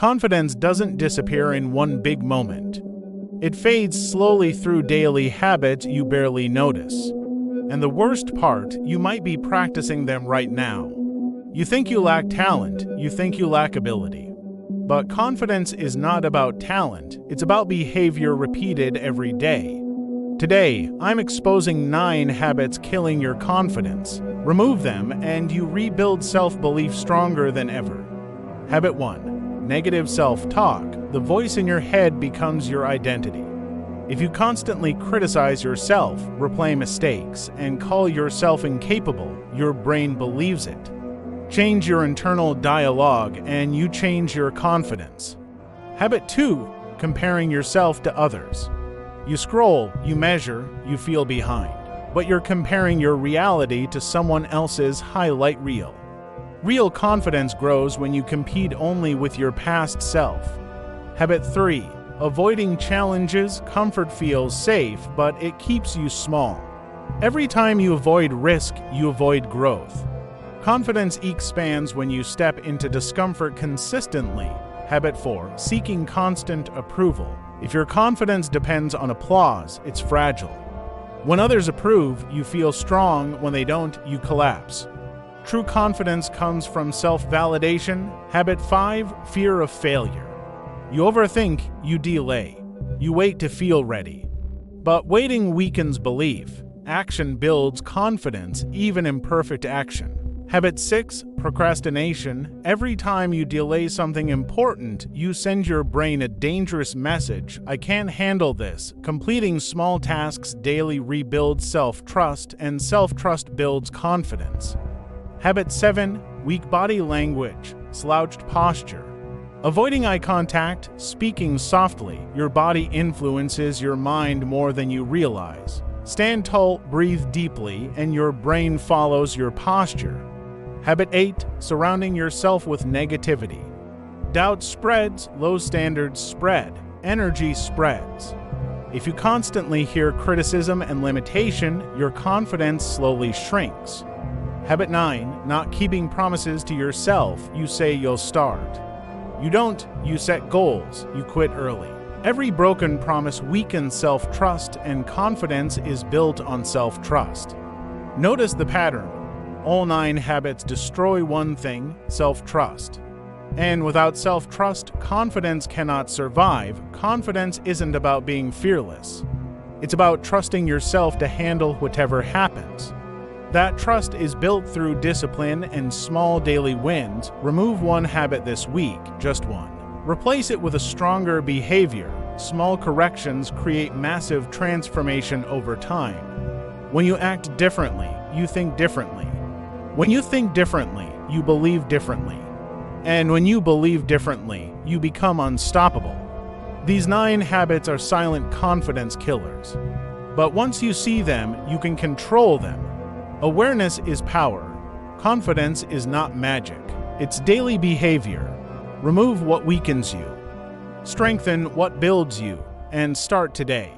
Confidence doesn't disappear in one big moment. It fades slowly through daily habits you barely notice. And the worst part, you might be practicing them right now. You think you lack talent, you think you lack ability. But confidence is not about talent, it's about behavior repeated every day. Today, I'm exposing 9 habits killing your confidence. Remove them, and you rebuild self-belief stronger than ever. Habit 1. Negative self-talk. The voice in your head becomes your identity. If you constantly criticize yourself, replay mistakes, and call yourself incapable, your brain believes it. Change your internal dialogue, and you change your confidence. Habit 2. Comparing yourself to others. You scroll, you measure, you feel behind. But you're comparing your reality to someone else's highlight reel. Real confidence grows when you compete only with your past self. Habit 3. Avoiding challenges. Comfort feels safe, but it keeps you small. Every time you avoid risk, you avoid growth. Confidence expands when you step into discomfort consistently. Habit 4. Seeking constant approval. If your confidence depends on applause, it's fragile. When others approve, you feel strong. When they don't, you collapse. True confidence comes from self-validation. Habit 5. Fear of failure. You overthink, you delay. You wait to feel ready. But waiting weakens belief. Action builds confidence, even imperfect action. Habit 6. Procrastination. Every time you delay something important, you send your brain a dangerous message. I can't handle this. Completing small tasks daily rebuilds self-trust, and self-trust builds confidence. Habit 7. Weak body language. Slouched posture. Avoiding eye contact, speaking softly. Your body influences your mind more than you realize. Stand tall, breathe deeply, and your brain follows your posture. Habit 8. Surrounding yourself with negativity. Doubt spreads, low standards spread, energy spreads. If you constantly hear criticism and limitation, your confidence slowly shrinks. Habit 9. Not keeping promises to yourself. You say you'll start. You don't, you set goals, you quit early. Every broken promise weakens self-trust, and confidence is built on self-trust. Notice the pattern. All 9 habits destroy one thing: self-trust. And without self-trust, confidence cannot survive. Confidence isn't about being fearless. It's about trusting yourself to handle whatever happens. That trust is built through discipline and small daily wins. Remove one habit this week, just one. Replace it with a stronger behavior. Small corrections create massive transformation over time. When you act differently, you think differently. When you think differently, you believe differently. And when you believe differently, you become unstoppable. These 9 habits are silent confidence killers. But once you see them, you can control them. Awareness is power. Confidence is not magic. It's daily behavior. Remove what weakens you. Strengthen what builds you, and start today.